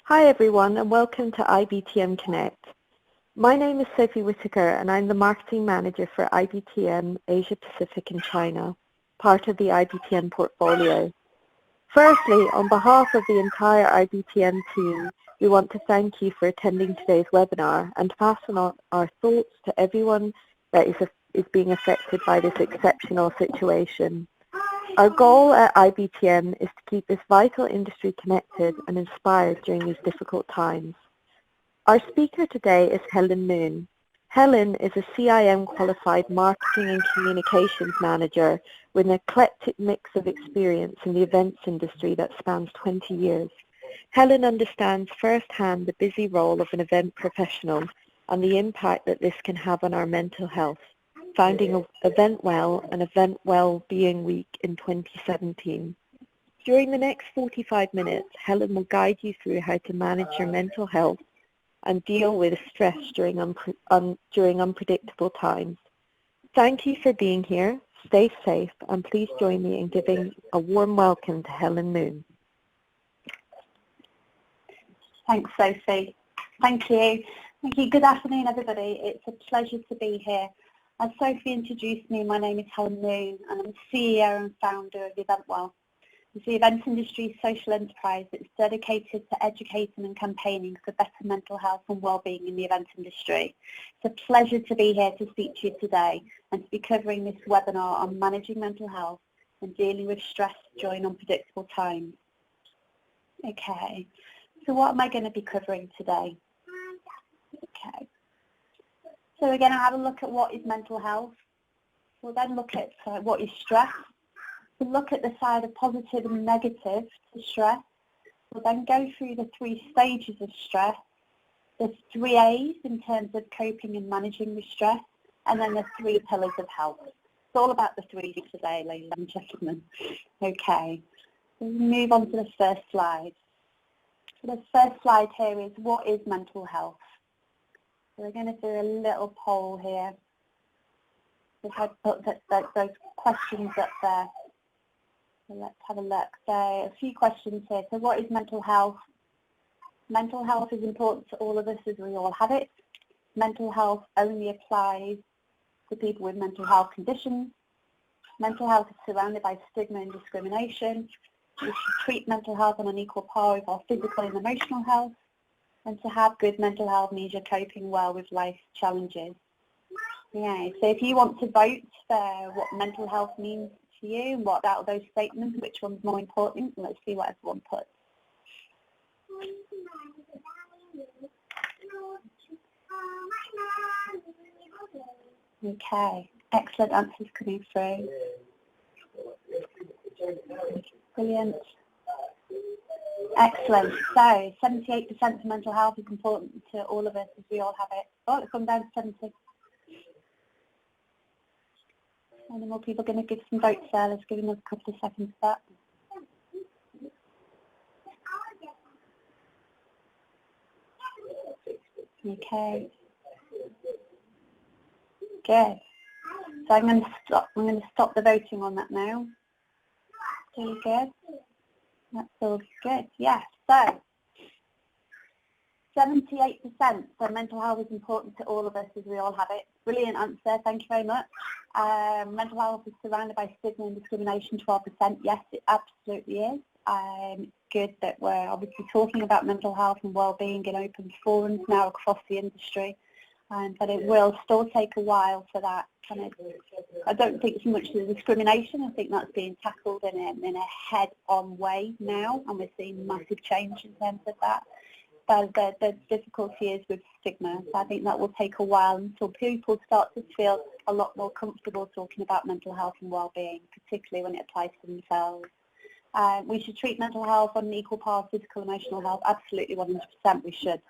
Hi everyone and welcome to IBTM Connect. My name is Sophie Whitaker and I'm the Marketing Manager for IBTM Asia Pacific and China, part of the IBTM portfolio. Firstly, on behalf of the entire IBTM team, we want to thank you for attending today's webinar and pass on our thoughts to everyone that is being affected by this exceptional situation. Our goal at IBTM is to keep this vital industry connected and inspired during these difficult times. Our speaker today is Helen Moon. Helen is a CIM qualified marketing and communications manager with an eclectic mix of experience in the events industry that spans 20 years. Helen understands firsthand the busy role of an event professional and the impact that this can have on our mental health, founding EventWell and Event Wellbeing Week in 2017. During the next 45 minutes, Helen will guide you through how to manage your mental health and deal with stress during unpredictable times. Thank you for being here. Stay safe and please join me in giving a warm welcome to Helen Moon. Thanks, Sophie. Thank you. Thank you. Good afternoon, everybody. It's a pleasure to be here. As Sophie introduced me, my name is Helen Moon and I'm CEO and founder of EventWell. It's the events industry's social enterprise that's dedicated to educating and campaigning for better mental health and well-being in the events industry. It's a pleasure to be here to speak to you today and to be covering this webinar on managing mental health and dealing with stress during unpredictable times. Okay, so what am I going to be covering today? Okay. So we're going to have a look at what is mental health. We'll then look at what is stress. We'll look at the side of positive and negative to stress. We'll then go through the 3 stages of stress. There's 3 A's in terms of coping and managing with stress, and then the 3 pillars of health. It's all about the 3 today, ladies and gentlemen. Okay, so we'll move on to the first slide. So the first slide here is what is mental health? So we're going to do a little poll here. If I put those questions up there. So let's have a look. So a few questions here. So what is mental health? Mental health is important to all of us as we all have it. Mental health only applies to people with mental health conditions. Mental health is surrounded by stigma and discrimination. We should treat mental health on an equal par with our physical and emotional health. And to have good mental health means you're coping well with life's challenges. Yeah, so if you want to vote for what mental health means to you and what out of those statements, which one's more important, let's see what everyone puts. Okay, excellent answers coming through. Brilliant. Excellent. So 78% of mental health is important to all of us as we all have it. Oh, it's gone down to 70. Any more people going to give some votes there? Let's give another couple of seconds for that. Okay. Good. So I'm going to stop the voting on that now. Very good. That's all good. Yes. So 78%. So mental health is important to all of us as we all have it. Brilliant answer. Thank you very much. Mental health is surrounded by stigma and discrimination. 12%. Yes, it absolutely is. Good that we're obviously talking about mental health and well-being in open forums now across the industry. But it will still take a while for that. I don't think so much the discrimination. I think that's being tackled in a head-on way now, and we're seeing massive change in terms of that. But the difficulty is with stigma. So I think that will take a while until people start to feel a lot more comfortable talking about mental health and well-being, particularly when it applies to themselves. We should treat mental health on an equal par with physical and emotional health. Absolutely, 100% we should.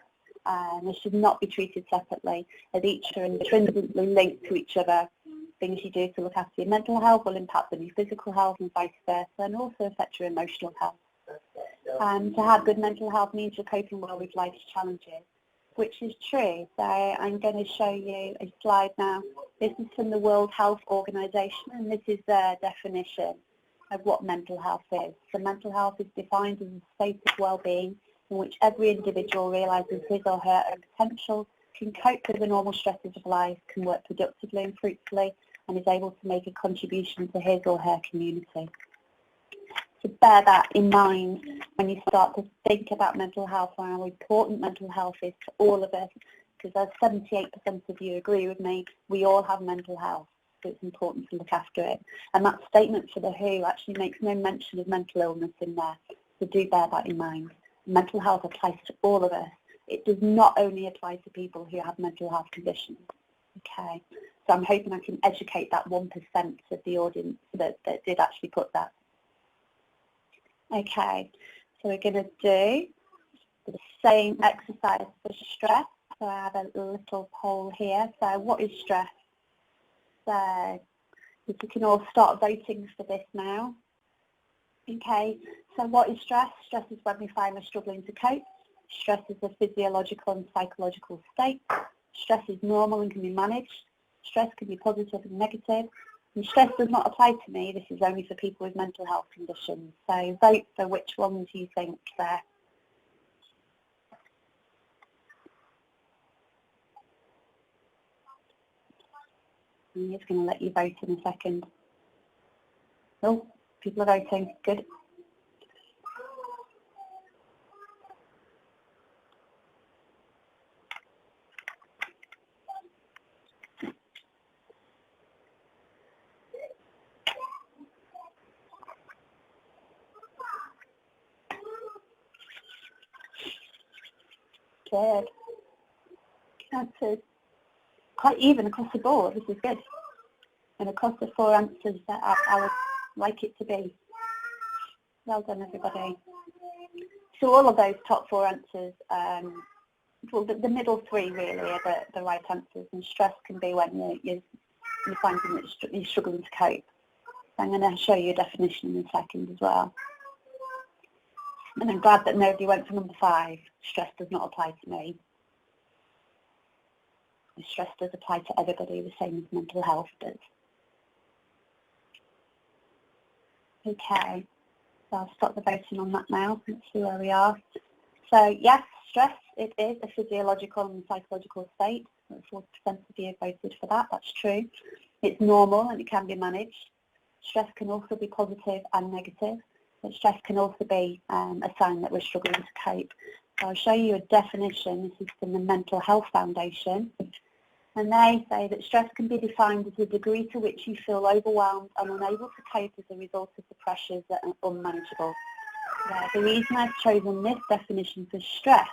They should not be treated separately, as each are intrinsically linked to each other. Things you do to look after your mental health will impact on your physical health and vice versa, and also affect your emotional health. To have good mental health means you're coping well with life's challenges, which is true. So I'm going to show you a slide now. This is from the World Health Organization, and this is their definition. of what mental health is. So mental health is defined as a state of well-being in which every individual realises his or her own potential, can cope with the normal stresses of life, can work productively and fruitfully, and is able to make a contribution to his or her community. So bear that in mind when you start to think about mental health and how important mental health is to all of us, because as 78% of you agree with me, we all have mental health, so it's important to look after it. And that statement for the WHO actually makes no mention of mental illness in there, so do bear that in mind. Mental health applies to all of us. It does not only apply to people who have mental health conditions. Okay, so I'm hoping I can educate that 1% of the audience that did actually put that. Okay, so we're going to do the same exercise for stress. So I have a little poll here. So what is stress? So if you can all start voting for this now. Okay, so what is stress? Stress is when we find we're struggling to cope. Stress is a physiological and psychological state. Stress is normal and can be managed. Stress can be positive and negative. And stress does not apply to me. This is only for people with mental health conditions. So vote for which ones you think there. I'm just going to let you vote in a second. Oh, people are voting. Good. Good. That's quite even across the board. This is good. And across the 4 answers that I would like it to be. Well done, everybody. So all of those top 4 answers, well, the middle 3 really are the right answers. And stress can be when you're finding that you're struggling to cope. So I'm going to show you a definition in a second as well. And I'm glad that nobody went for number 5. Stress does not apply to me. Stress does apply to everybody, the same as mental health does. Okay, so I'll stop the voting on that now. Let's see where we are. So yes, stress, it is a physiological and psychological state. 40% of you have voted for that, that's true. It's normal and it can be managed. Stress can also be positive and negative. But stress can also be a sign that we're struggling to cope. So I'll show you a definition. This is from the Mental Health Foundation. And they say that stress can be defined as the degree to which you feel overwhelmed and unable to cope as a result of the pressures that are unmanageable. The reason I've chosen this definition for stress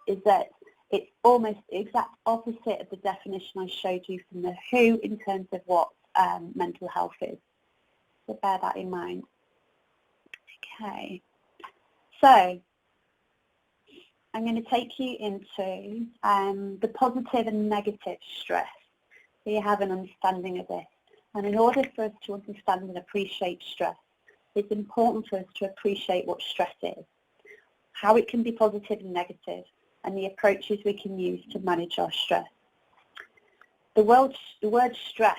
is that it's almost the exact opposite of the definition I showed you from the WHO in terms of what mental health is. So bear that in mind. Okay, so I'm going to take you into the positive and negative stress, so you have an understanding of this. And in order for us to understand and appreciate stress, it's important for us to appreciate what stress is, how it can be positive and negative, and the approaches we can use to manage our stress. The word stress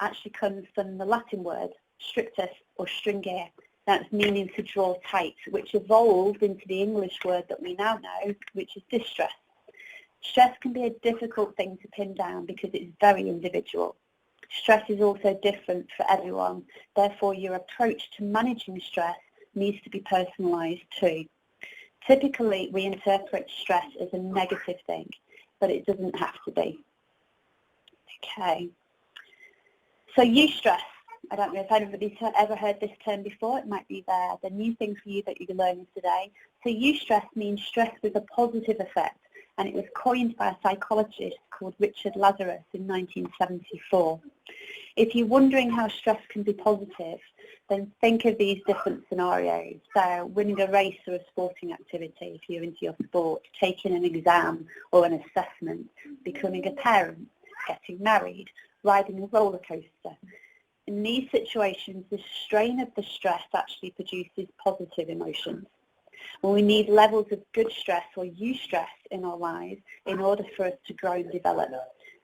actually comes from the Latin word strictus or stringere. That's meaning to draw tight, which evolved into the English word that we now know, which is distress. Stress can be a difficult thing to pin down because it's very individual. Stress is also different for everyone. Therefore, your approach to managing stress needs to be personalised too. Typically, we interpret stress as a negative thing, but it doesn't have to be. Okay. So eustress. I don't know if anybody's ever heard this term before. It might be the new thing for you that you're learning today. So eustress means stress with a positive effect, and it was coined by a psychologist called Richard Lazarus in 1974. If you're wondering how stress can be positive, then think of these different scenarios. So winning a race or a sporting activity, if you're into your sport, taking an exam or an assessment, becoming a parent, getting married, riding a roller coaster. In these situations, the strain of the stress actually produces positive emotions. And we need levels of good stress or eustress in our lives in order for us to grow and develop.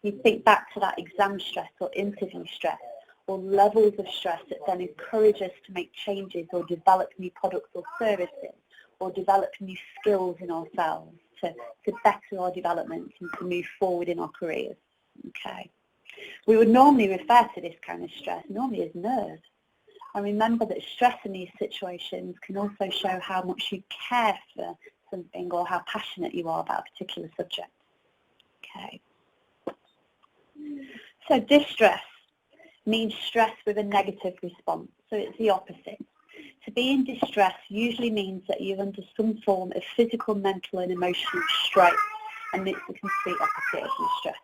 You think back to that exam stress or interview stress, or levels of stress that then encourage us to make changes or develop new products or services or develop new skills in ourselves to better our development and to move forward in our careers. Okay. We would normally refer to this kind of stress normally as nerves. And remember that stress in these situations can also show how much you care for something or how passionate you are about a particular subject. Okay. So distress means stress with a negative response. So it's the opposite. To be in distress usually means that you're under some form of physical, mental and emotional strain, and it's the complete opposite of the stress.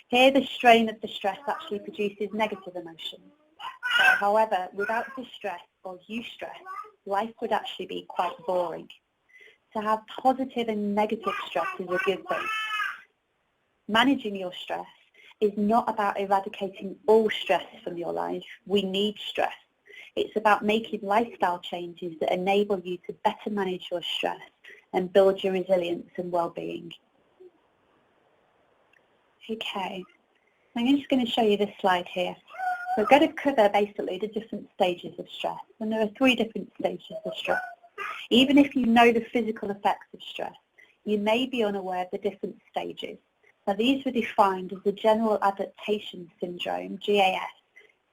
Here the strain of the stress actually produces negative emotions. So, however, without distress or eustress, life would actually be quite boring. To have positive and negative stress is a good thing. Managing your stress is not about eradicating all stress from your life. We need stress. It's about making lifestyle changes that enable you to better manage your stress and build your resilience and well-being. Okay, I'm just going to show you this slide here. We're going to cover basically the different stages of stress, and there are 3 different stages of stress. Even if you know the physical effects of stress, you may be unaware of the different stages. Now, these were defined as the General Adaptation Syndrome, GAS,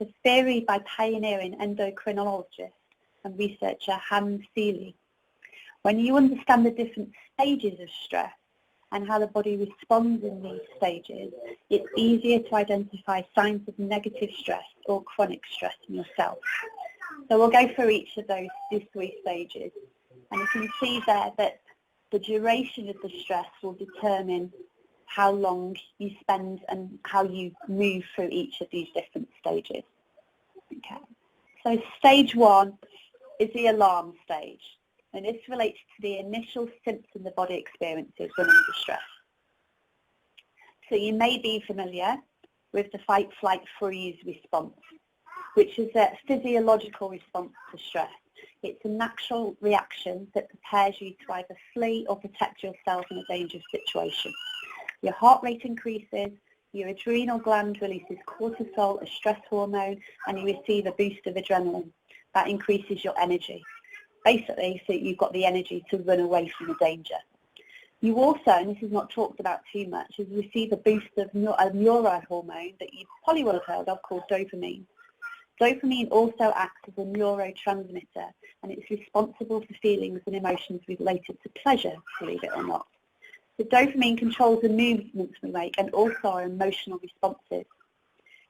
a theory by pioneering endocrinologist and researcher Helen Moon. When you understand the different stages of stress and how the body responds in these stages, it's easier to identify signs of negative stress or chronic stress in yourself. So we'll go through each of these 3 stages. And you can see there that the duration of the stress will determine how long you spend and how you move through each of these different stages. Okay. So stage 1 is the alarm stage, and this relates to the initial symptom the body experiences when under stress. So you may be familiar with the fight, flight, freeze response, which is a physiological response to stress. It's a natural reaction that prepares you to either flee or protect yourself in a dangerous situation. Your heart rate increases, your adrenal gland releases cortisol, a stress hormone, and you receive a boost of adrenaline. That increases your energy. Basically, so you've got the energy to run away from the danger. You also, and this is not talked about too much, is receive a boost of a neurohormone that you probably will have heard of called dopamine. Dopamine also acts as a neurotransmitter, and it's responsible for feelings and emotions related to pleasure, believe it or not. The dopamine controls the movements we make and also our emotional responses.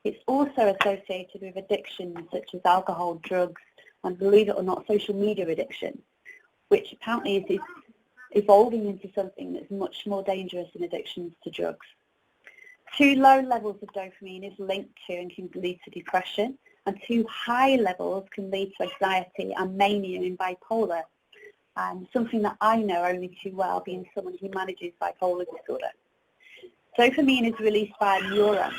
It's also associated with addictions such as alcohol, drugs, and believe it or not, social media addiction, which apparently is evolving into something that's much more dangerous than addictions to drugs. Too low levels of dopamine is linked to and can lead to depression, and too high levels can lead to anxiety and mania in bipolar. Something that I know only too well, being someone who manages bipolar disorder. Dopamine is released by neurons.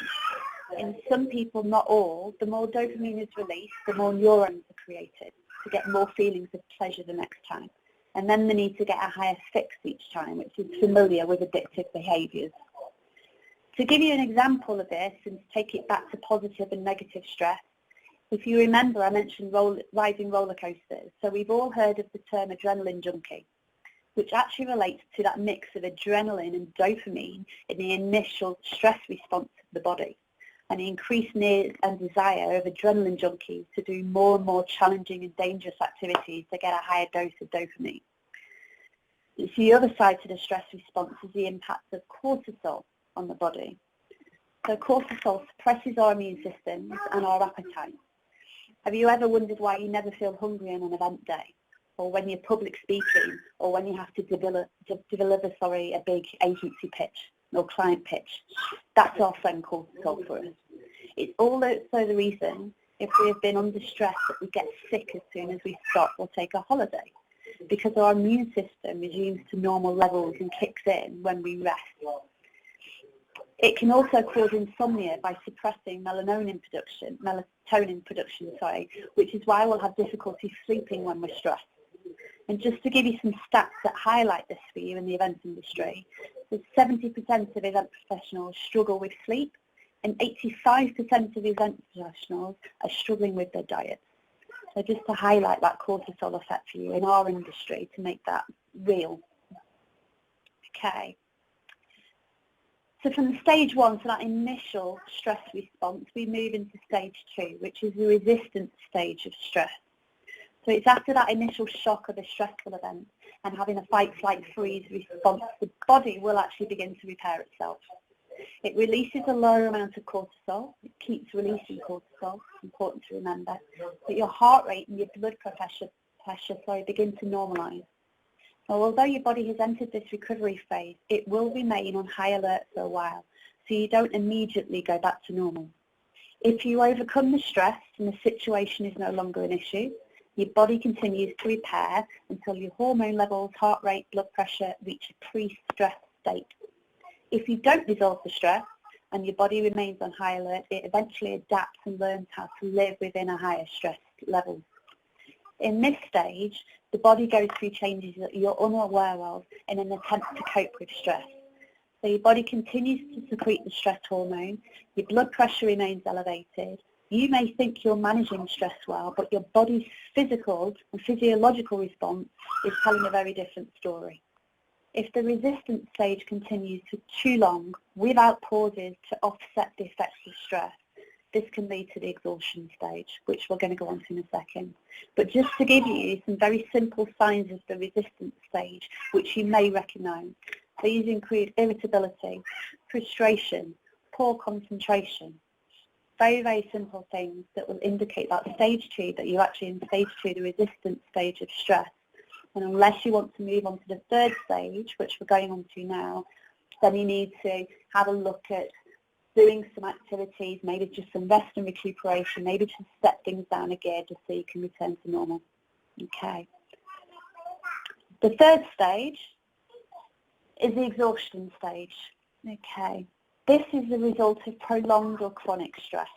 In some people, not all, the more dopamine is released, the more neurons are created to get more feelings of pleasure the next time. And then they need to get a higher fix each time, which is familiar with addictive behaviours. To give you an example of this and to take it back to positive and negative stress, if you remember, I mentioned riding roller coasters. So we've all heard of the term adrenaline junkie, which actually relates to that mix of adrenaline and dopamine in the initial stress response of the body, and the increased need and desire of adrenaline junkies to do more and more challenging and dangerous activities to get a higher dose of dopamine. It's the other side to the stress response is the impact of cortisol on the body. So cortisol suppresses our immune systems and our appetite. Have you ever wondered why you never feel hungry on an event day, or when you're public speaking, or when you have to deliver a big agency pitch or client pitch? That's our friend cortisol for us. It's also the reason if we have been under stress that we get sick as soon as we stop or take a holiday, because our immune system resumes to normal levels and kicks in when we rest. It can also cause insomnia by suppressing melatonin production, which is why we'll have difficulty sleeping when we're stressed. And just to give you some stats that highlight this for you in the events industry, 70% of event professionals struggle with sleep, and 85% of event professionals are struggling with their diets. So just to highlight that cortisol effect for you in our industry, to make that real. Okay. So from stage 1, so that initial stress response, we move into stage 2, which is the resistance stage of stress. So it's after that initial shock of a stressful event and having a fight, flight, freeze response, the body will actually begin to repair itself. It releases a lower amount of cortisol. It keeps releasing cortisol, important to remember. But your heart rate and your blood pressure begin to normalise. Now, although your body has entered this recovery phase, it will remain on high alert for a while, so you don't immediately go back to normal. If you overcome the stress and the situation is no longer an issue, your body continues to repair until your hormone levels, heart rate, blood pressure reach a pre-stress state. If you don't resolve the stress and your body remains on high alert, it eventually adapts and learns how to live within a higher stress level. In this stage, the body goes through changes that you're unaware of in an attempt to cope with stress. So your body continues to secrete the stress hormone, your blood pressure remains elevated. You may think you're managing stress well, but your body's physical and physiological response is telling a very different story. If the resistance stage continues for too long without pauses to offset the effects of stress, this can lead to the exhaustion stage, which we're going to go on to in a second. But just to give you some very simple signs of the resistance stage, which you may recognise. These include irritability, frustration, poor concentration. Very, very simple things that will indicate that stage 2, that you're actually in stage 2, the resistance stage of stress. And unless you want to move on to the 3rd stage, which we're going on to now, then you need to have a look at doing some activities, maybe just some rest and recuperation, maybe just set things down a gear just so you can return to normal. Okay. The 3rd stage is the exhaustion stage. Okay. This is the result of prolonged or chronic stress.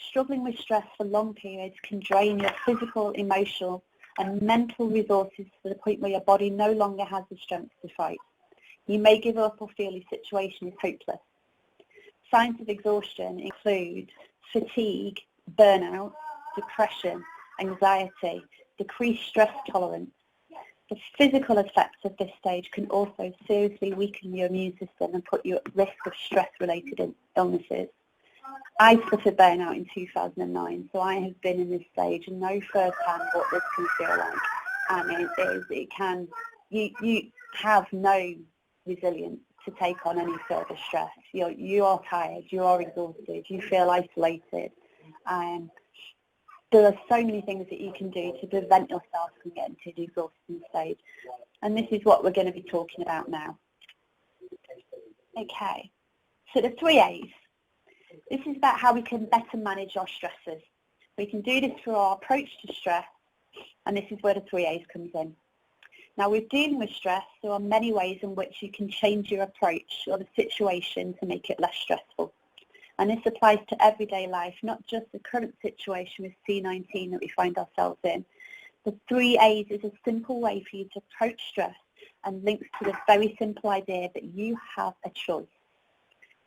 Struggling with stress for long periods can drain your physical, emotional, and mental resources to the point where your body no longer has the strength to fight. You may give up or feel your situation is hopeless. Signs of exhaustion include fatigue, burnout, depression, anxiety, decreased stress tolerance. The physical effects of this stage can also seriously weaken your immune system and put you at risk of stress-related illnesses. I suffered burnout in 2009, so I have been in this stage and know firsthand what this can feel like. And you have no resilience to take on any further stress. You are tired, you are exhausted, you feel isolated. There are so many things that you can do to prevent yourself from getting to the exhaustion stage. And this is what we're going to be talking about now. Okay, so the 3 A's. This is about how we can better manage our stresses. We can do this through our approach to stress, and this is where the 3 A's comes in. Now, with dealing with stress, there are many ways in which you can change your approach or the situation to make it less stressful. And this applies to everyday life, not just the current situation with C19 that we find ourselves in. The 3 A's is a simple way for you to approach stress and links to the very simple idea that you have a choice.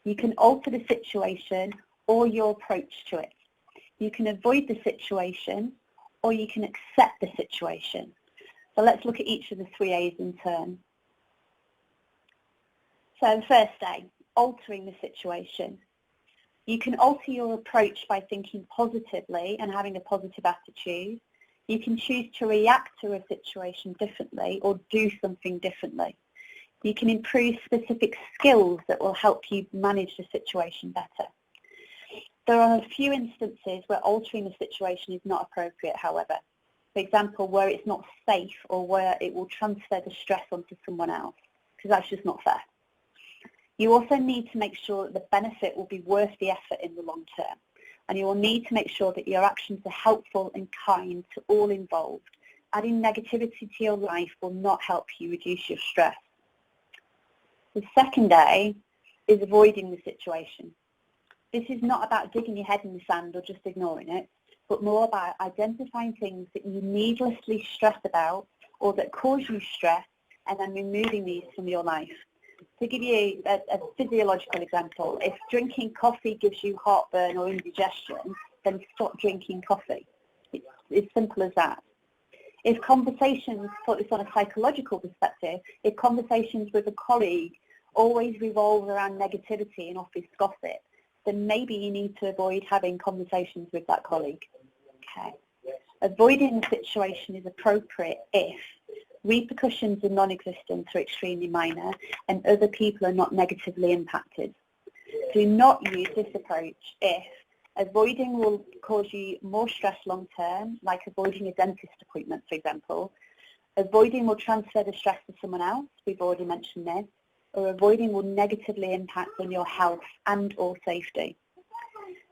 You can alter the situation or your approach to it. You can avoid the situation or you can accept the situation. So let's look at each of the 3 A's in turn. So the first A, altering the situation. You can alter your approach by thinking positively and having a positive attitude. You can choose to react to a situation differently or do something differently. You can improve specific skills that will help you manage the situation better. There are a few instances where altering the situation is not appropriate, however. For example, where it's not safe or where it will transfer the stress onto someone else, because that's just not fair. You also need to make sure that the benefit will be worth the effort in the long term, and you will need to make sure that your actions are helpful and kind to all involved. Adding negativity to your life will not help you reduce your stress. The second A is avoiding the situation. This is not about digging your head in the sand or just ignoring it, but more about identifying things that you needlessly stress about or that cause you stress and then removing these from your life. To give you a physiological example, if drinking coffee gives you heartburn or indigestion, then stop drinking coffee. It's as simple as that. If conversations, put this on a psychological perspective, if conversations with a colleague always revolve around negativity and office gossip, then maybe you need to avoid having conversations with that colleague. Okay. Avoiding the situation is appropriate if repercussions are non-existent or extremely minor and other people are not negatively impacted. Do not use this approach if avoiding will cause you more stress long term, like avoiding a dentist appointment, for example. Avoiding will transfer the stress to someone else, we've already mentioned this, or avoiding will negatively impact on your health and or safety.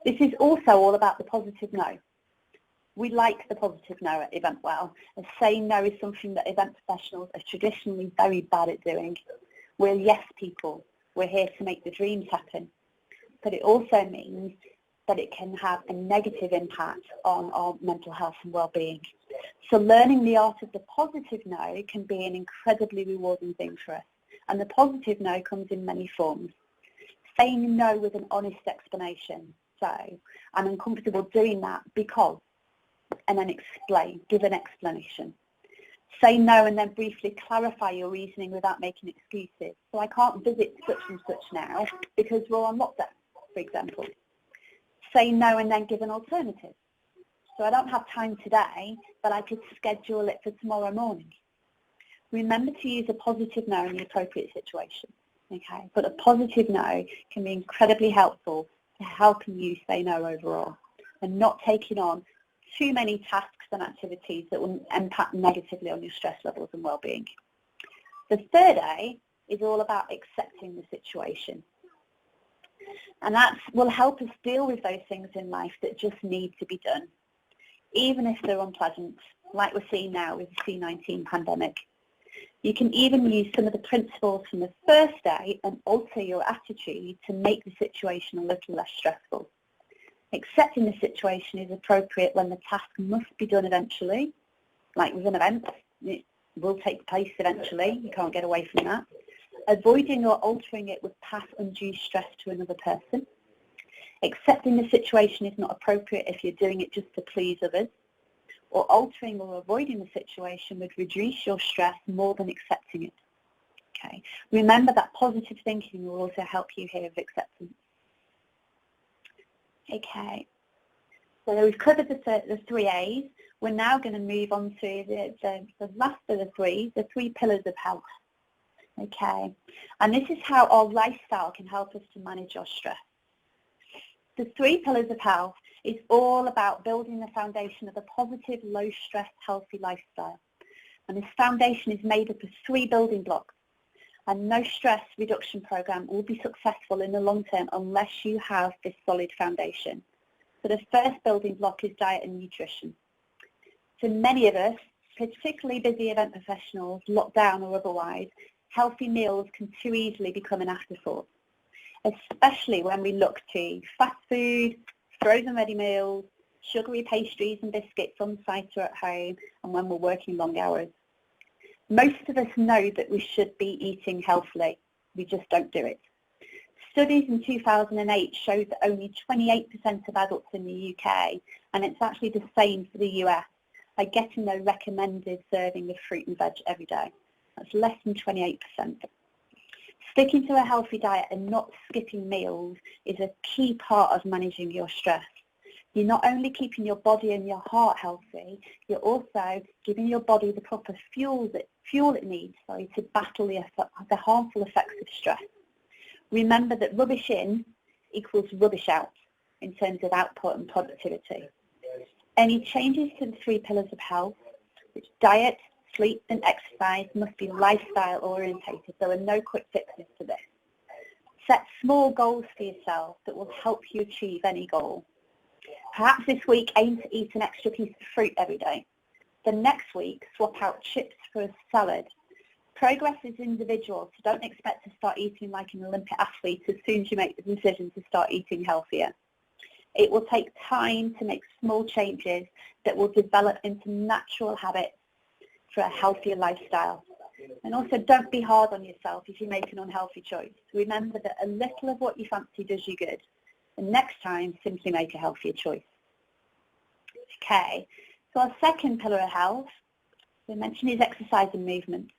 This is also all about the positive no. We like the positive no at EventWell, as saying no is something that event professionals are traditionally very bad at doing. We're yes people. We're here to make the dreams happen. But it also means that it can have a negative impact on our mental health and well-being. So learning the art of the positive no can be an incredibly rewarding thing for us. And the positive no comes in many forms. Saying no with an honest explanation. So I'm uncomfortable doing that because, and then explain, give an explanation. Say no and then briefly clarify your reasoning without making excuses. So I can't visit such and such now because we're on lockdown, for example. Say no and then give an alternative. So I don't have time today, but I could schedule it for tomorrow morning. Remember to use a positive no in the appropriate situation. Okay, but a positive no can be incredibly helpful to helping you say no overall and not taking on too many tasks and activities that will impact negatively on your stress levels and well-being. The third A is all about accepting the situation. And that will help us deal with those things in life that just need to be done, even if they're unpleasant, like we're seeing now with the C-19 pandemic. You can even use some of the principles from the first day and alter your attitude to make the situation a little less stressful. Accepting the situation is appropriate when the task must be done eventually, like with an event. It will take place eventually, you can't get away from that. Avoiding or altering it would pass undue stress to another person. Accepting the situation is not appropriate if you're doing it just to please others. Or altering or avoiding the situation would reduce your stress more than accepting it. Okay. Remember that positive thinking will also help you here with acceptance. Okay, so we've covered the three A's. We're now going to move on to the last of the three pillars of health. Okay, and this is how our lifestyle can help us to manage our stress. The three pillars of health is all about building the foundation of a positive, low-stress, healthy lifestyle. And this foundation is made up of three building blocks. And no stress reduction program will be successful in the long term unless you have this solid foundation. So the first building block is diet and nutrition. For many of us, particularly busy event professionals, lockdown or otherwise, healthy meals can too easily become an afterthought, especially when we look to fast food, frozen ready meals, sugary pastries and biscuits on site or at home, and when we're working long hours. Most of us know that we should be eating healthily. We just don't do it. Studies in 2008 showed that only 28% of adults in the UK, and it's actually the same for the US, are getting their recommended serving of fruit and veg every day. That's less than 28%. Sticking to a healthy diet and not skipping meals is a key part of managing your stress. You're not only keeping your body and your heart healthy, you're also giving your body the proper fuel it needs to battle the harmful effects of stress. Remember that rubbish in equals rubbish out in terms of output and productivity. Any changes to the three pillars of health, which diet, sleep and exercise, must be lifestyle orientated. There are no quick fixes to this. Set small goals for yourself that will help you achieve any goal. Perhaps this week aim to eat an extra piece of fruit every day. The next week swap out chips for a salad. Progress is individual, so don't expect to start eating like an Olympic athlete as soon as you make the decision to start eating healthier. It will take time to make small changes that will develop into natural habits for a healthier lifestyle. And also, don't be hard on yourself if you make an unhealthy choice. Remember that a little of what you fancy does you good. And next time, simply make a healthier choice. Okay, so our second pillar of health, we mentioned, is exercise and movement.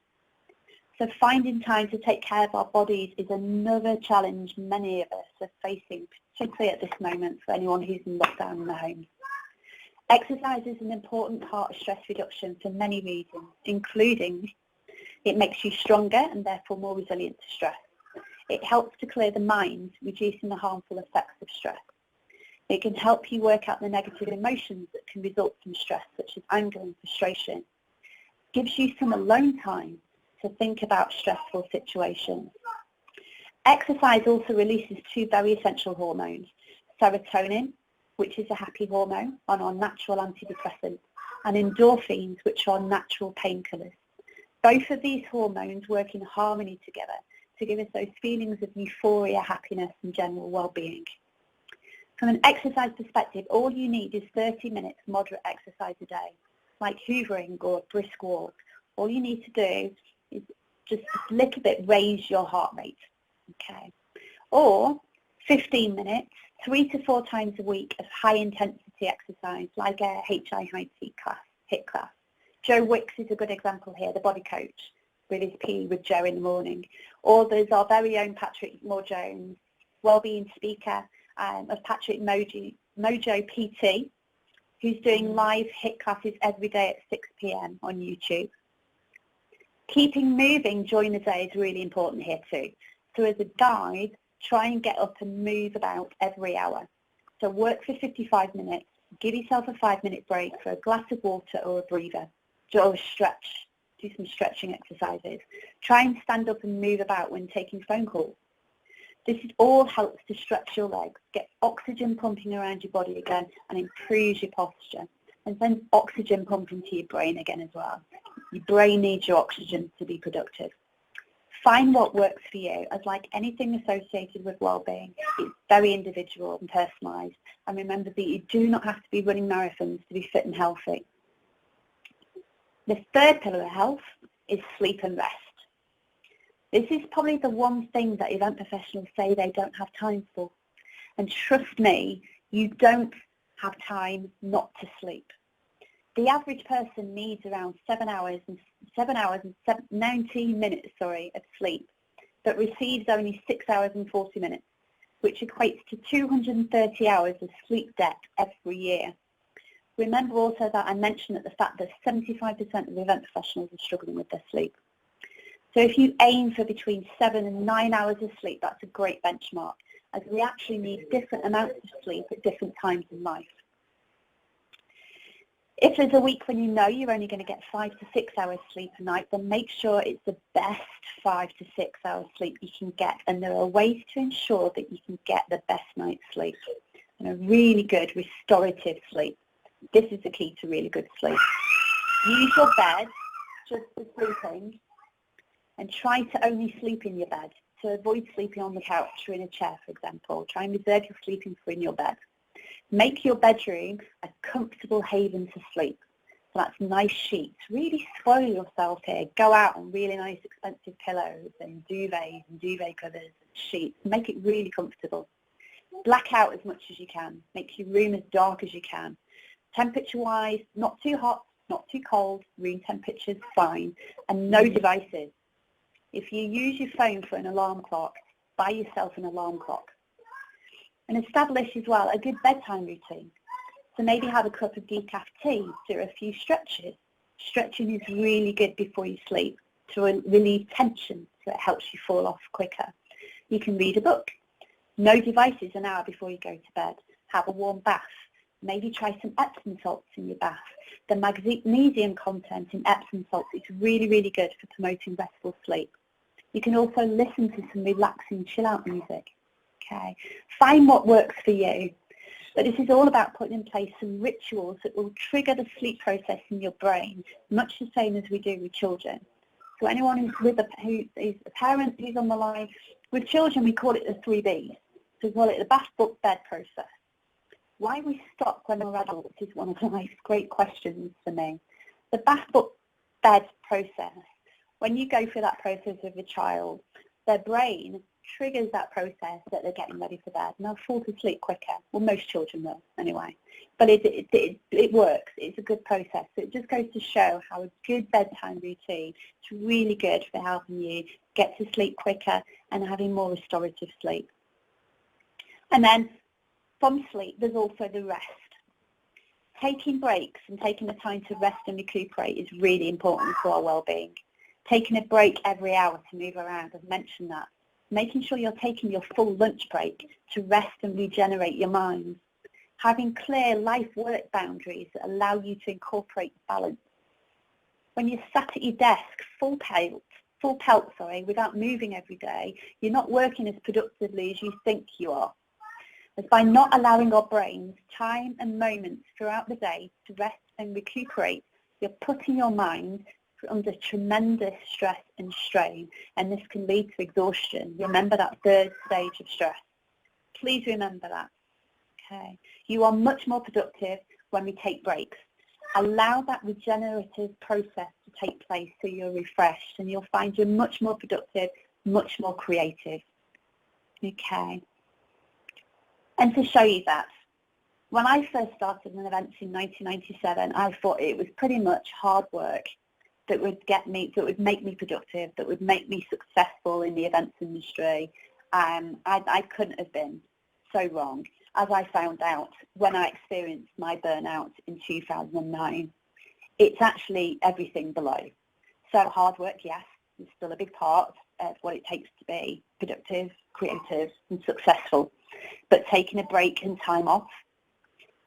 So finding time to take care of our bodies is another challenge many of us are facing, particularly at this moment for anyone who's in lockdown in their homes. Exercise is an important part of stress reduction for many reasons, including it makes you stronger and therefore more resilient to stress. It helps to clear the mind, reducing the harmful effects of stress. It can help you work out the negative emotions that can result from stress, such as anger and frustration. It gives you some alone time to think about stressful situations. Exercise also releases two very essential hormones, serotonin, which is a happy hormone, and our natural antidepressant, and endorphins, which are natural painkillers. Both of these hormones work in harmony together to give us those feelings of euphoria, happiness, and general well-being. From an exercise perspective, all you need is 30 minutes moderate exercise a day, like hoovering or a brisk walk. All you need to do is just a little bit raise your heart rate, okay? Or 15 minutes, 3 to 4 times a week of high-intensity exercise, like a HIIT class, HIIT class. Joe Wicks is a good example here, the body coach, with his PE with Joe in the morning. Or there's our very own Patrick Moore-Jones, wellbeing speaker of Patrick Mojo PT, who's doing live HIIT classes every day at 6 p.m. on YouTube. Keeping moving during the day is really important here too. So as a guide, try and get up and move about every hour. So work for 55 minutes, give yourself a 5-minute break for a glass of water or a breather, or a stretch, do some stretching exercises. Try and stand up and move about when taking phone calls. This all helps to stretch your legs, get oxygen pumping around your body again, and improves your posture. And sends oxygen pumping to your brain again as well. Your brain needs your oxygen to be productive. Find what works for you, as like anything associated with well-being, it's very individual and personalised. And remember that you do not have to be running marathons to be fit and healthy. The third pillar of health is sleep and rest. This is probably the one thing that event professionals say they don't have time for. And trust me, you don't have time not to sleep. The average person needs around 7 hours and 19 minutes of sleep, but receives only 6 hours and 40 minutes, which equates to 230 hours of sleep debt every year. Remember also that I mentioned the fact that 75% of event professionals are struggling with their sleep. So if you aim for between 7 and 9 hours of sleep, that's a great benchmark, as we actually need different amounts of sleep at different times in life. If there's a week when you know you're only going to get 5 to 6 hours sleep a night, then make sure it's the best 5 to 6 hours sleep you can get. And there are ways to ensure that you can get the best night's sleep and a really good restorative sleep. This is the key to really good sleep. Use your bed just for sleeping and try to only sleep in your bed. So avoid sleeping on the couch or in a chair, for example. Try and reserve your sleeping for in your bed. Make your bedroom a comfortable haven to sleep. So that's nice sheets. Really spoil yourself here. Go out on really nice expensive pillows and duvets and duvet covers and sheets. Make it really comfortable. Black out as much as you can. Make your room as dark as you can. Temperature-wise, not too hot, not too cold. Room temperature's fine. And no devices. If you use your phone for an alarm clock, buy yourself an alarm clock. And establish as well a good bedtime routine. So maybe have a cup of decaf tea, do a few stretches. Stretching is really good before you sleep to relieve tension, so it helps you fall off quicker. You can read a book. No devices an hour before you go to bed. Have a warm bath. Maybe try some Epsom salts in your bath. The magnesium content in Epsom salts is really, really good for promoting restful sleep. You can also listen to some relaxing chill-out music. Okay, find what works for you. But this is all about putting in place some rituals that will trigger the sleep process in your brain, much the same as we do with children. So anyone who is a parent who's on the line, with children we call it the 3 Bs. So we call it the bath, book, bed process. Why we stop when we're adults is one of life's great questions for me. The bath, book, bed process. when you go through that process with a child, their brain triggers that process that they're getting ready for bed, and they'll fall to sleep quicker. Well, most children will anyway. But it works. It's a good process. So it just goes to show how a good bedtime routine is really good for helping you get to sleep quicker and having more restorative sleep. And then from sleep, there's also the rest. Taking breaks and taking the time to rest and recuperate is really important for our well-being. Taking a break every hour to move around, I've mentioned that. Making sure you're taking your full lunch break to rest and regenerate your mind. Having clear life-work boundaries that allow you to incorporate balance. When you're sat at your desk full pelt, without moving every day, you're not working as productively as you think you are. As by not allowing our brains time and moments throughout the day to rest and recuperate, you're putting your mind under tremendous stress and strain, and this can lead to exhaustion. Remember that third stage of stress. Please remember that. Okay. You are much more productive when we take breaks. Allow that regenerative process to take place so you're refreshed, and you'll find you're much more productive, much more creative. Okay. And to show you that, when I first started in events in 1997, I thought it was pretty much hard work that would make me productive, that would make me successful in the events industry. I couldn't have been so wrong, as I found out when I experienced my burnout in 2009. It's actually everything below. So hard work, yes, is still a big part of what it takes to be productive, creative and successful. But taking a break and time off,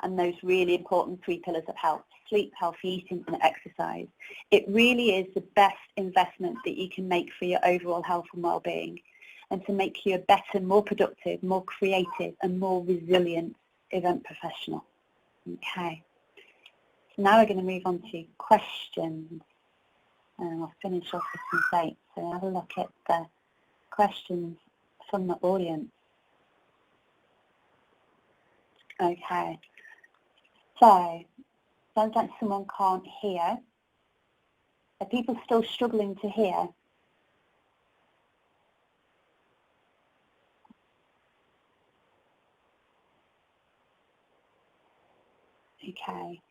and those really important 3 pillars of health: sleep, healthy eating and exercise. It really is the best investment that you can make for your overall health and well-being, and to make you a better, more productive, more creative and more resilient event professional. Okay, so now we're going to move on to questions, and I'll finish off with some dates. So have a look at the questions from the audience. Okay, so sounds like someone can't hear. Are people still struggling to hear? Okay.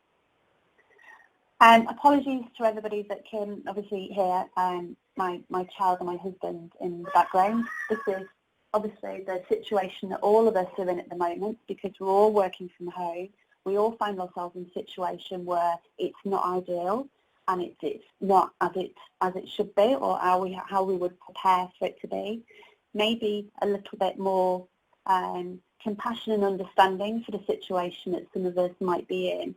Apologies to everybody that can obviously hear my child and my husband in the background. This is obviously the situation that all of us are in at the moment, because we're all working from home. We all find ourselves in a situation where it's not ideal, and it's not as it should be, or how we would prepare for it to be. Maybe a little bit more compassion and understanding for the situation that some of us might be in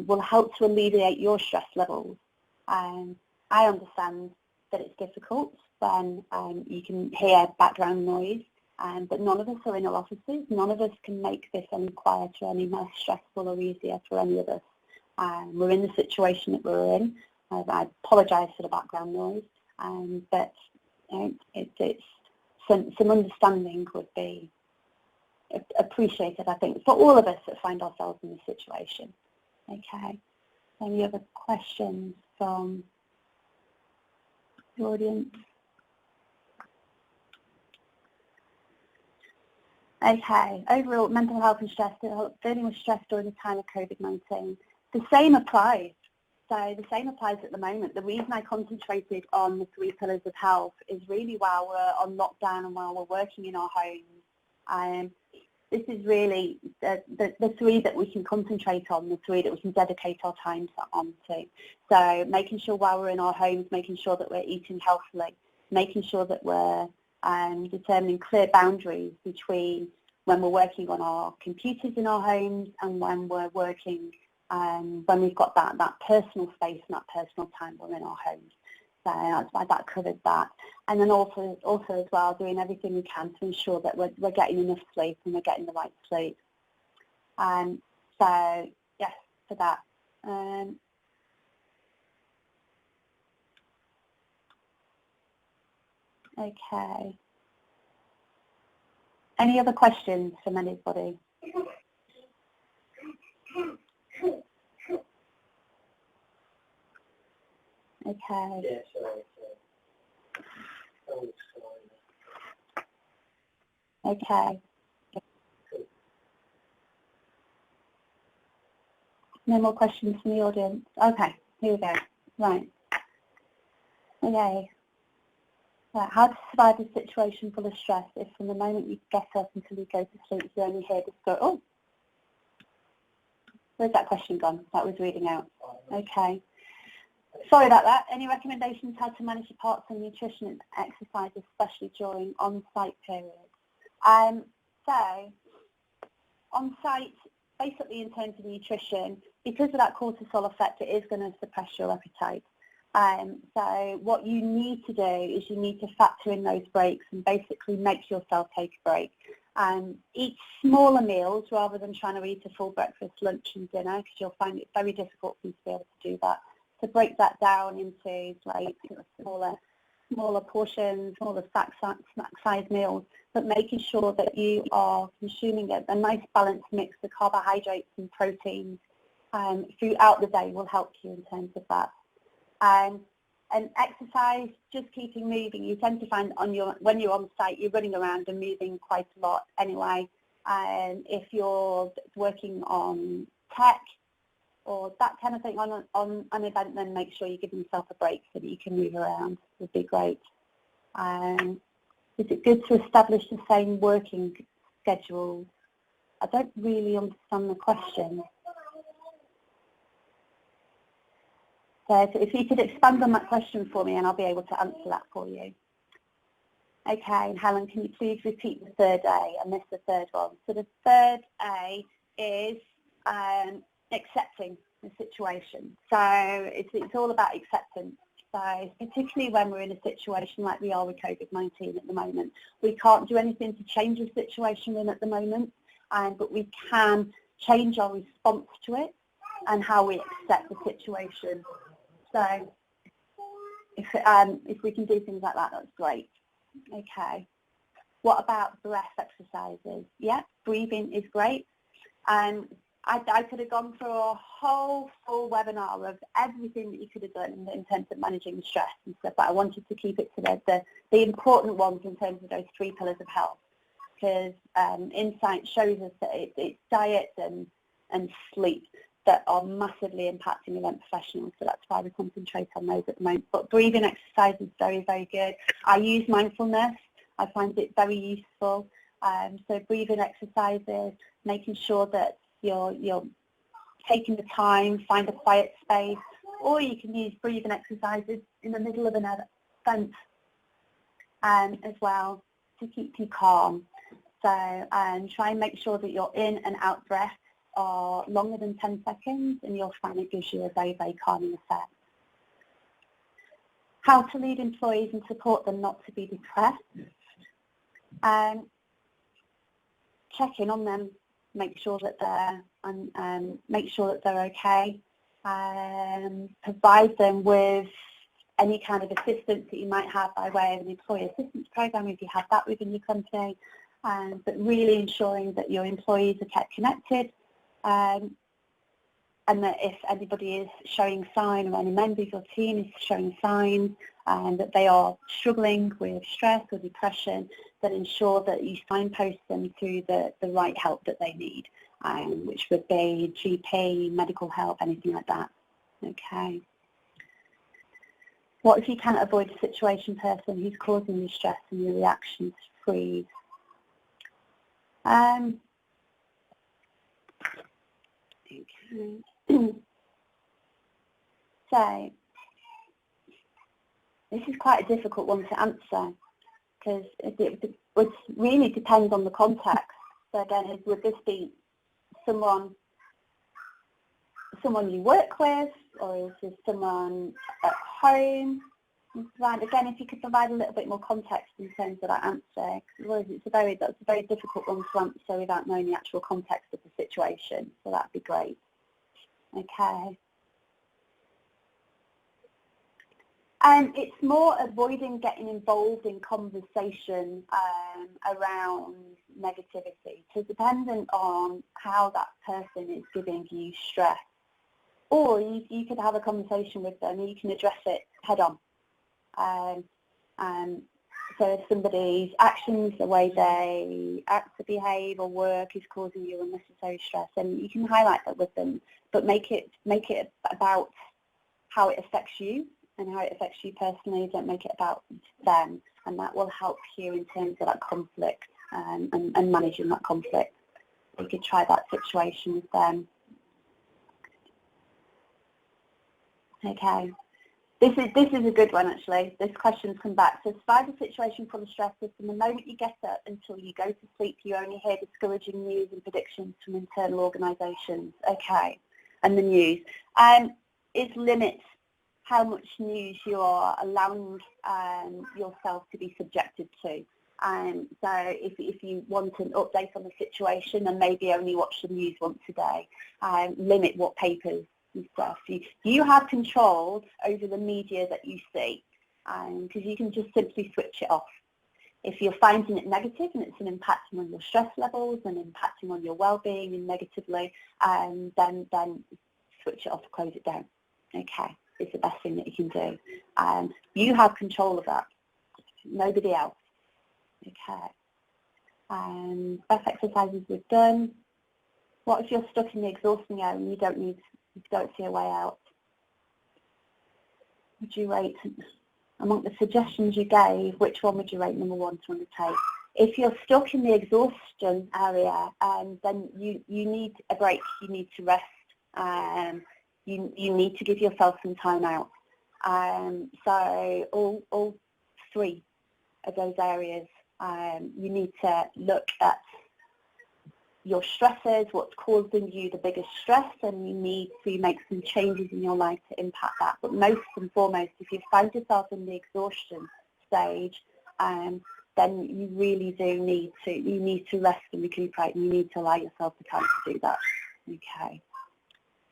will help to alleviate your stress levels. I understand that it's difficult when you can hear background noise, but none of us are in our offices. None of us can make this any quieter, any less stressful or easier for any of us. We're in the situation that we're in. I apologise for the background noise, but it's some understanding would be appreciated, I think, for all of us that find ourselves in this situation. Okay. Any other questions from the audience? Okay. Overall, mental health and stress, dealing with stress during the time of COVID-19. The same applies. So the same applies at the moment. The reason I concentrated on the 3 pillars of health is really while we're on lockdown and while we're working in our homes. This is really the 3 that we can concentrate on, the 3 that we can dedicate our time on to. So making sure while we're in our homes, making sure that we're eating healthily, making sure that we're determining clear boundaries between when we're working on our computers in our homes and when we're working, when we've got that personal space and that personal time we're in our homes. So that covered that. And then also as well, doing everything we can to ensure that we're getting enough sleep and we're getting the right sleep. So yes, for that. Okay. Any other questions from anybody? Okay. Okay. No more questions from the audience. Okay, here we go. Right. Okay. Right. How to survive a situation full of stress if from the moment you get up until you go to sleep you only hear this go, oh, where's that question gone? That was reading out. Okay. Sorry about that. Any recommendations how to manage your parts on nutrition and exercise, especially during on-site periods? So, on-site, basically in terms of nutrition, because of that cortisol effect, it is going to suppress your appetite. So what you need to do is you need to factor in those breaks and basically make yourself take a break. Eat smaller meals rather than trying to eat a full breakfast, lunch and dinner, because you'll find it very difficult for you to be able to do that. So break that down into like smaller portions, smaller snack size meals, but making sure that you are consuming a nice balanced mix of carbohydrates and proteins throughout the day will help you in terms of that. And exercise, just keeping moving. You tend to find when you're on site, you're running around and moving quite a lot anyway. And if you're working on tech or that kind of thing on an event, then make sure you're giving yourself a break so that you can move around. Would be great. Is it good to establish the same working schedule? I don't really understand the question. So if you could expand on that question for me and I'll be able to answer that for you. Okay, and Helen, can you please repeat the third A? I missed the third one. So the third A is accepting the situation. So it's all about acceptance. So particularly when we're in a situation like we are with COVID-19 at the moment, we can't do anything to change the situation we're in at the moment, but we can change our response to it and how we accept the situation. So if we can do things like that, that's great. Okay. What about breath exercises? Yeah, breathing is great. I could have gone through a whole full webinar of everything that you could have done in terms of managing stress and stuff, but I wanted to keep it to the important ones in terms of those 3 pillars of health, because insight shows us that it's diet and sleep that are massively impacting event professionals, so that's why we concentrate on those at the moment. But breathing exercise is very, very good. I use mindfulness. I find it very useful. So breathing exercises, making sure that you're taking the time, find a quiet space, or you can use breathing exercises in the middle of an event as well to keep you calm. So try and make sure that your in and out breaths are longer than 10 seconds, and you'll find it gives you a very, very calming effect. How to lead employees and support them not to be depressed. Check in on them, make sure that they're okay. Provide them with any kind of assistance that you might have by way of an employee assistance program if you have that within your company. But really ensuring that your employees are kept connected, and that if anybody is showing sign or any member of your team is showing signs that they are struggling with stress or depression, then ensure that you signpost them to the right help that they need, which would be GP, medical help, anything like that. Okay. What if you can't avoid a situation person who's causing you stress and your reactions freeze? Okay. So this is quite a difficult one to answer because it really depends on the context. So again, would this be someone you work with, or is this someone at home? Again, if you could provide a little bit more context in terms of that answer, because that's a very difficult one to answer without knowing the actual context of the situation. So that'd be great. Okay. And it's more avoiding getting involved in conversation around negativity. So dependent on how that person is giving you stress. Or you could have a conversation with them and you can address it head on. So if somebody's actions, the way they act or behave or work is causing you unnecessary stress, then you can highlight that with them, but make it about how it affects you and how it affects you personally. Don't make it about them, and that will help you in terms of that conflict and managing that conflict. You could try that situation with them. Okay. This is a good one, actually. This question's come back. So survive a situation full of stress is from the moment you get up until you go to sleep, you only hear discouraging news and predictions from internal organisations. Okay. And the news. It limits how much news you are allowing yourself to be subjected to. So if you want an update on the situation, then maybe only watch the news once a day. Limit what papers and stuff. You have control over the media that you see, because you can just simply switch it off. If you're finding it negative and it's impacting on your stress levels and impacting on your well-being and negatively, then switch it off, close it down. Okay, it's the best thing that you can do. You have control of that, nobody else. Okay. Breath exercises we've done. What if you're stuck in the exhausting area and you don't see a way out? Would you rate, among the suggestions you gave, which one would you rate number 1 to undertake? If you're stuck in the exhaustion area, then you need a break, you need to rest, you need to give yourself some time out. So all 3 of those areas, you need to look at your stresses, what's causing you the biggest stress, and you need to make some changes in your life to impact that. But most and foremost, if you find yourself in the exhaustion stage, then you really do need to rest and recuperate, and you need to allow yourself the time to do that. Okay,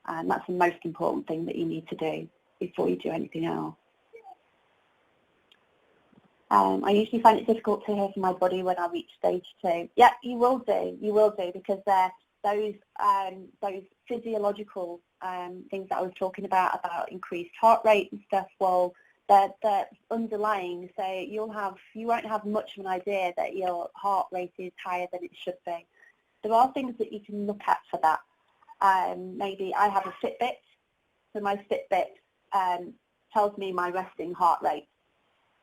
and that's the most important thing that you need to do before you do anything else. I usually find it difficult to hear from my body when I reach stage 2. Yeah, you will do, because those physiological things that I was talking about increased heart rate and stuff, well, they're underlying, so you won't have much of an idea that your heart rate is higher than it should be. There are things that you can look at for that. Maybe I have a Fitbit, so my Fitbit tells me my resting heart rate.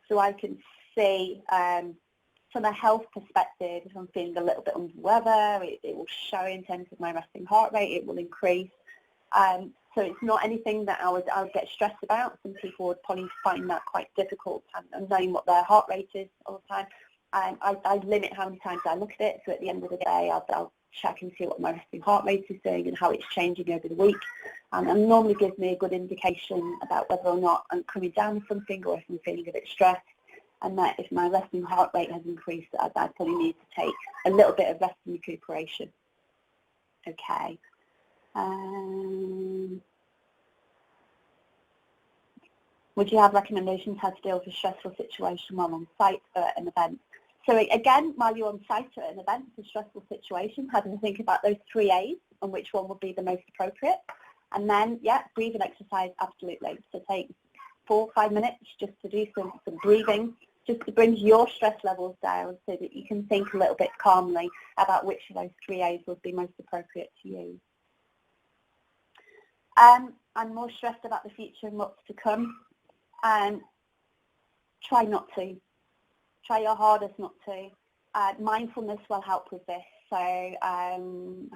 So I can see from a health perspective, if I'm feeling a little bit under the weather, it will show in terms of my resting heart rate, it will increase. So it's not anything that I would get stressed about. Some people would probably find that quite difficult, and knowing what their heart rate is all the time. I limit how many times I look at it, so at the end of the day I'll check and see what my resting heart rate is doing and how it's changing over the week. And normally gives me a good indication about whether or not I'm coming down with something or if I'm feeling a bit stressed. And that if my resting heart rate has increased, I probably need to take a little bit of rest and recuperation. Okay. Would you have recommendations how to deal with a stressful situation while on site or at an event? So again, while you're on site or at an event, it's a stressful situation, having to think about those 3 A's and which one would be the most appropriate. And then, yeah, breathing exercise, absolutely. So take 4 or 5 minutes just to do some breathing, just to bring your stress levels down so that you can think a little bit calmly about which of those 3 A's would be most appropriate to you. I'm more stressed about the future and what's to come. Try not to. Try your hardest not to. Mindfulness will help with this. So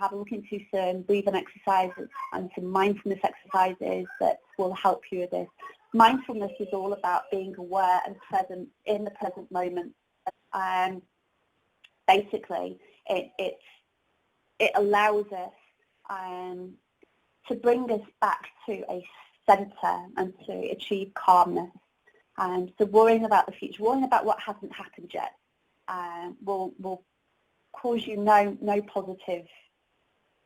have a look into some breathing exercises and some mindfulness exercises that will help you with this. Mindfulness is all about being aware and present in the present moment. Basically, it allows us to bring us back to a centre and to achieve calmness. So worrying about the future, worrying about what hasn't happened yet, will cause you no positive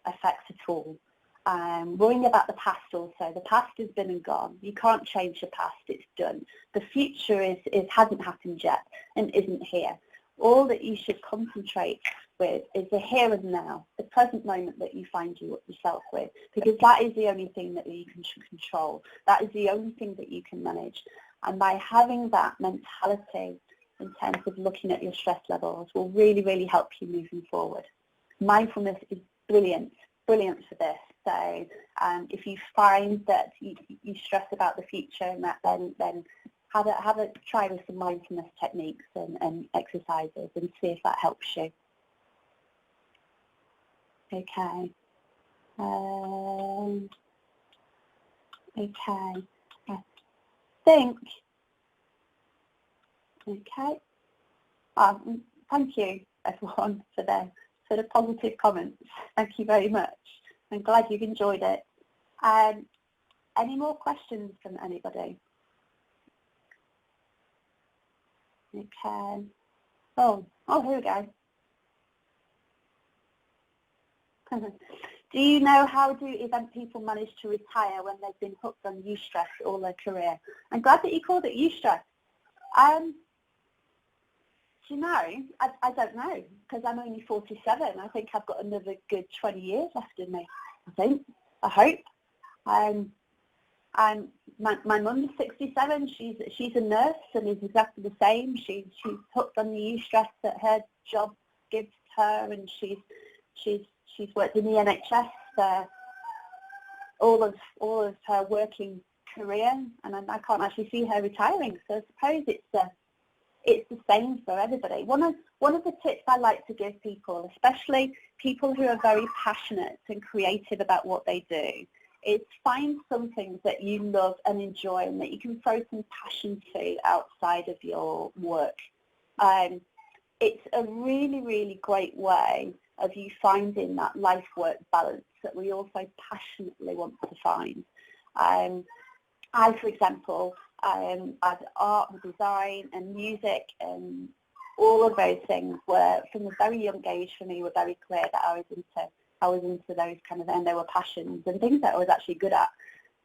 effects at all. Worrying about the past also. The past has been and gone. You can't change the past, it's done. The future hasn't happened yet and isn't here. All that you should concentrate with is the here and now, the present moment that you find yourself with, because that is the only thing that you can control. That is the only thing that you can manage. And by having that mentality, in terms of looking at your stress levels will really, really help you moving forward. Mindfulness is brilliant for this. So if you find that you stress about the future and that, then have a try with some mindfulness techniques and exercises and see if that helps you. Okay. Okay. I think. Okay. Thank you, everyone, for the positive comments. Thank you very much. I'm glad you've enjoyed it. Any more questions from anybody? Okay. Oh, here we go. Do you know how do event people manage to retire when they've been hooked on eustress all their career? I'm glad that you called it eustress. Do you know, I don't know, because I'm only 47. I think I've got another good 20 years left in me, I hope. My mum's 67. She's a nurse and is exactly the same. She's hooked on the eustress that her job gives her, and she's worked in the NHS all of her working career, and I can't actually see her retiring. So I suppose it's the same for everybody. One of the tips I like to give people, especially people who are very passionate and creative about what they do, is find something that you love and enjoy and that you can throw some passion to outside of your work. It's a really, really great way of you finding that life-work balance that we also passionately want to find. I, for example, as art and design and music and all of those things were, from a very young age for me, were very clear that I was into those kind of, and they were passions and things that I was actually good at.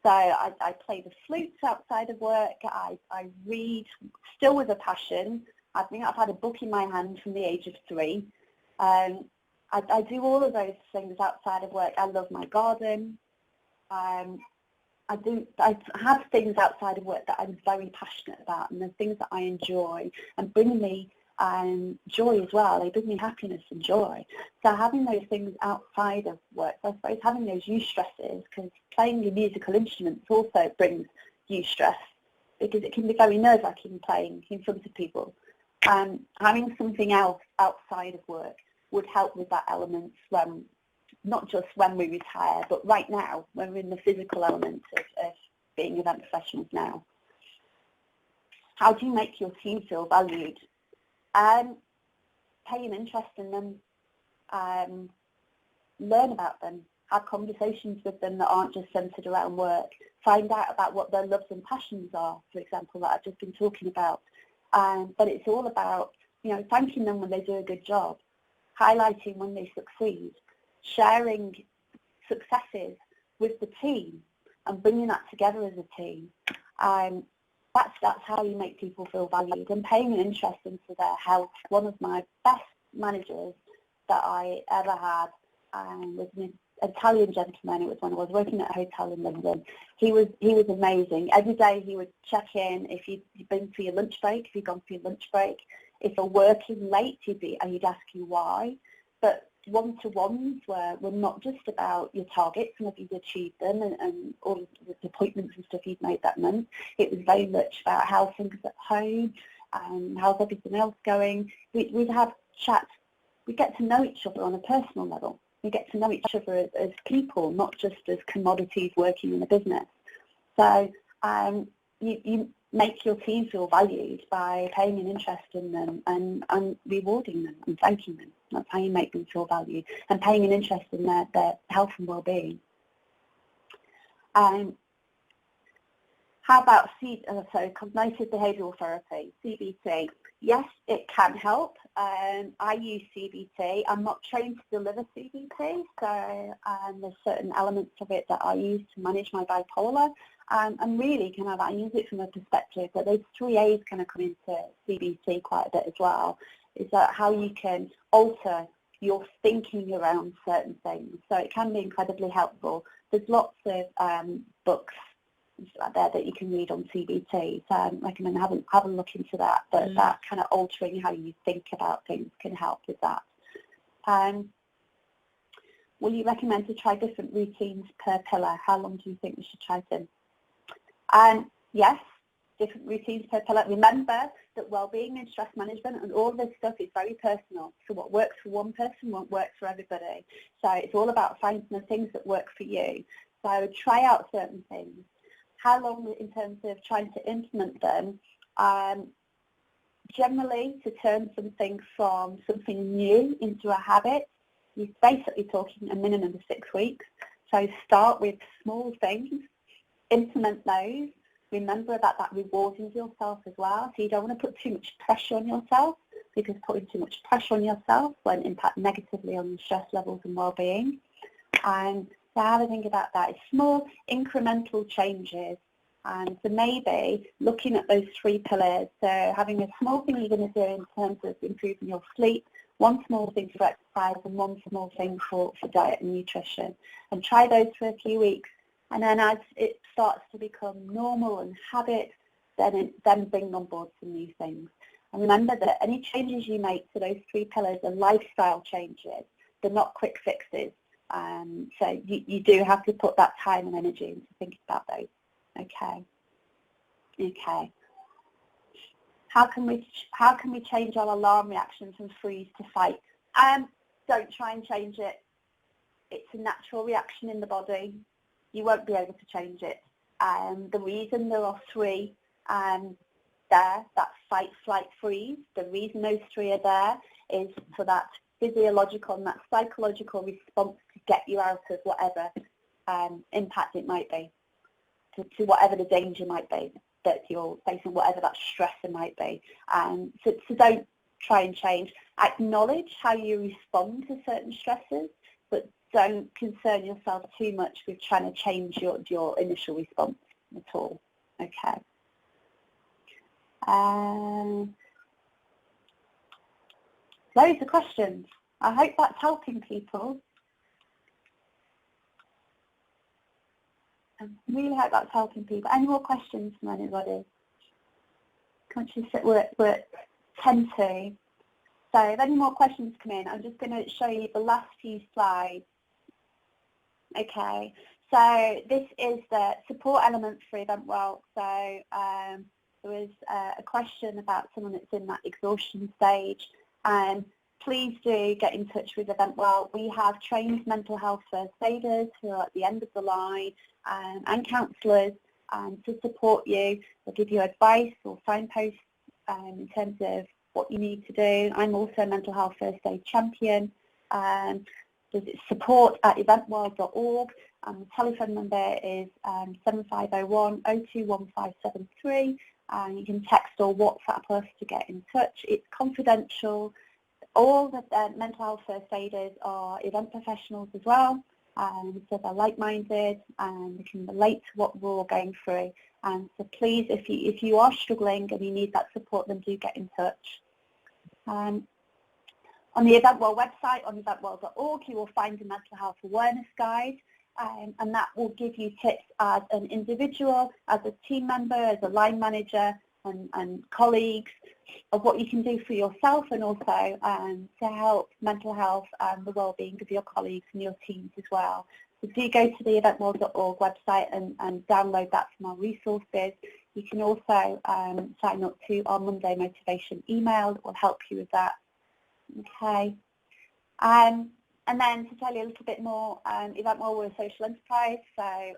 So I play the flutes outside of work. I read, still with a passion. I think I've had a book in my hand from the age of 3. I do all of those things outside of work. I love my garden. I have things outside of work that I'm very passionate about, and the things that I enjoy and bring me joy as well. They bring me happiness and joy. So having those things outside of work, I suppose having those eustresses, because playing your musical instruments also brings eustress, because it can be very nerve-wracking playing in front of people. Having something else outside of work would help with that element when, not just when we retire, but right now, when we're in the physical element of being event professionals now. How do you make your team feel valued? Pay an interest in them, learn about them, have conversations with them that aren't just centred around work, find out about what their loves and passions are, for example, that I've just been talking about. But it's all about, thanking them when they do a good job, highlighting when they succeed, sharing successes with the team and bringing that together as a team. That's how you make people feel valued, and paying an interest into their health. One of my best managers that I ever had was an Italian gentleman. It was when I was working at a hotel in London. He was amazing. Every day he would check in if you'd been for your lunch break, if you'd gone for your lunch break. If you're working late, he'd ask you why. But one-to-ones were not just about your targets and if you'd achieved them and all of the appointments and stuff you'd made that month. It was very much about how things at home and how's everything else going. We'd have chats. We get to know each other on a personal level. We get to know each other as people, not just as commodities working in a business. So you make your team feel valued by paying an interest in them and rewarding them and thanking them. That's how you make them feel valued, and paying an interest in their health and well-being. How about cognitive behavioural therapy, CBT? Yes, it can help. I use CBT. I'm not trained to deliver CBT, so there's certain elements of it that I use to manage my bipolar. And really, I use it from a perspective that those 3 A's kind of come into CBT quite a bit as well, is that how you can alter your thinking around certain things. So it can be incredibly helpful. There's lots of books and stuff like that that you can read on CBT. So I recommend have a look into that. But that kind of altering how you think about things can help with that. Will you recommend to try different routines per pillar? How long do you think we should try them? Yes, different routines per pillar. Remember that well-being and stress management and all this stuff is very personal. So what works for one person won't work for everybody. So it's all about finding the things that work for you. So I would try out certain things. How long in terms of trying to implement them? Generally, to turn something from something new into a habit, you're basically talking a minimum of 6 weeks. So start with small things, implement those. Remember about that rewarding yourself as well. So you don't want to put too much pressure on yourself, because putting too much pressure on yourself will impact negatively on your stress levels and well-being. And so have a think about that. It's small incremental changes. And so maybe looking at those 3 pillars, so having a small thing you're going to do in terms of improving your sleep, one small thing for exercise, and one small thing for diet and nutrition. And try those for a few weeks. And then as it starts to become normal and habit, then bring on board some new things. And remember that any changes you make to those 3 pillars are lifestyle changes. They're not quick fixes. So you do have to put that time and energy into thinking about those. Okay. How can we change our alarm reaction from freeze to fight? Don't try and change it. It's a natural reaction in the body. You won't be able to change it. The reason there are 3 there, that fight, flight, freeze, the reason those 3 are there is for that physiological and that psychological response to get you out of whatever impact it might be, to whatever the danger might be that you're facing, whatever that stressor might be. So don't try and change. Acknowledge how you respond to certain stressors, but don't concern yourself too much with trying to change your initial response at all. Okay. Loads of questions. I hope that's helping people. I really hope that's helping people. Any more questions from anybody? Conscious that we're at 10 to. So if any more questions come in, I'm just going to show you the last few slides. Okay, so this is the support element for Eventwell. So there was a question about someone that's in that exhaustion stage. Please do get in touch with Eventwell. We have trained mental health first aiders who are at the end of the line and counsellors to support you. They'll give you advice or signposts in terms of what you need to do. I'm also a mental health first aid champion. Visit support@eventwell.org. The telephone number is 7501 021573. You can text or WhatsApp us to get in touch. It's confidential. All the mental health first aiders are event professionals as well, so they're like-minded and they can relate to what we're all going through. So please, if you are struggling and you need that support, then do get in touch. On the Eventwell website, on eventwell.org, you will find a mental health awareness guide, and that will give you tips as an individual, as a team member, as a line manager, and colleagues, of what you can do for yourself, and also to help mental health and the well-being of your colleagues and your teams as well. So do go to the eventwell.org website and download that from our resources. You can also sign up to our Monday motivation email that will help you with that. Okay. And then to tell you a little bit more, Eventwell, we're a social enterprise, so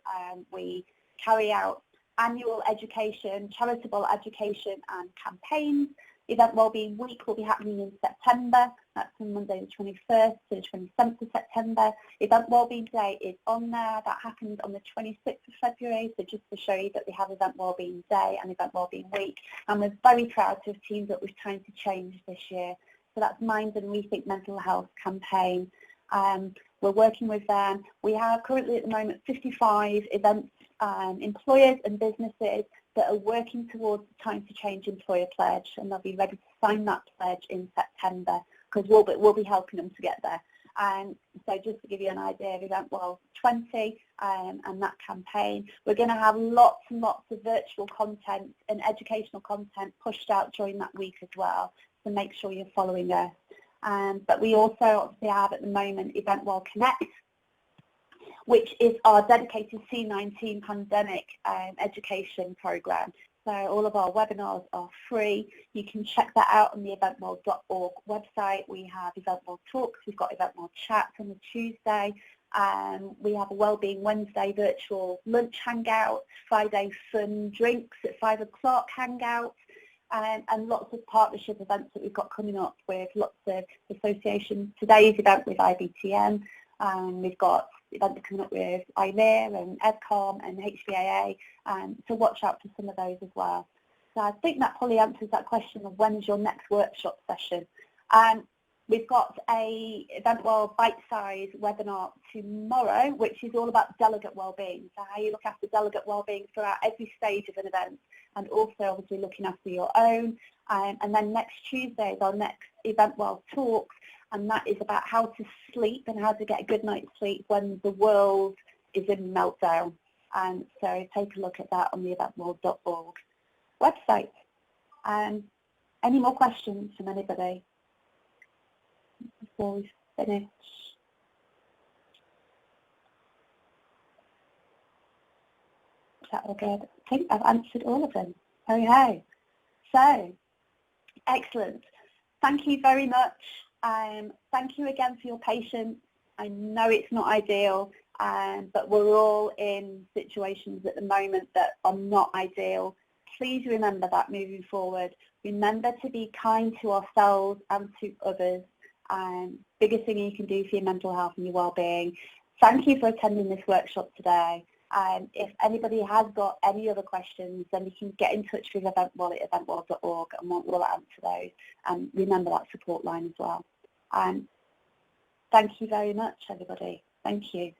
we carry out annual education, charitable education and campaigns. Event Wellbeing Week will be happening in September. That's from Monday the 21st to the 27th of September. Event Wellbeing Day is on there. That happens on the 26th of February. So just to show you that we have Event Wellbeing Day and Event Wellbeing Week. And we're very proud to have teamed up with Trying to Change this year. So that's Mind and Rethink Mental Health campaign. We're working with them. We have currently at the moment 55 events, employers and businesses that are working towards the Time to Change Employer Pledge, and they'll be ready to sign that pledge in September, because we'll be helping them to get there. And so just to give you an idea of Eventworld 20 and that campaign, we're going to have lots and lots of virtual content and educational content pushed out during that week as well, so make sure you're following us. But we also obviously have at the moment Eventworld Connect, which is our dedicated C19 pandemic education program. So all of our webinars are free. You can check that out on the eventworld.org website. We have Eventworld Talks, we've got Eventworld Chats on a Tuesday. We have a Wellbeing Wednesday virtual lunch hangout, Friday fun drinks at 5 o'clock hangout, and lots of partnership events that we've got coming up with lots of associations. Today's event with IBTM, we've got events coming up with ILEA and EdCom and HVAA, so watch out for some of those as well. So I think that probably answers that question of when's your next workshop session. We've got a Eventworld bite-sized webinar tomorrow, which is all about delegate wellbeing, so how you look after delegate wellbeing throughout every stage of an event, and also obviously looking after your own. And then next Tuesday is our next Eventworld Talks, and that is about how to sleep and how to get a good night's sleep when the world is in meltdown. And so take a look at that on the eventworld.org website. Any more questions from anybody before we finish? Is that all good? I think I've answered all of them. Okay. So, excellent. Thank you very much. Thank you again for your patience. I know it's not ideal, but we're all in situations at the moment that are not ideal. Please remember that moving forward. Remember to be kind to ourselves and to others. Biggest thing you can do for your mental health and your well-being. Thank you for attending this workshop today. If anybody has got any other questions, then you can get in touch with Eventworld at eventworld.org and we'll answer those. And remember that support line as well. Thank you very much, everybody. Thank you.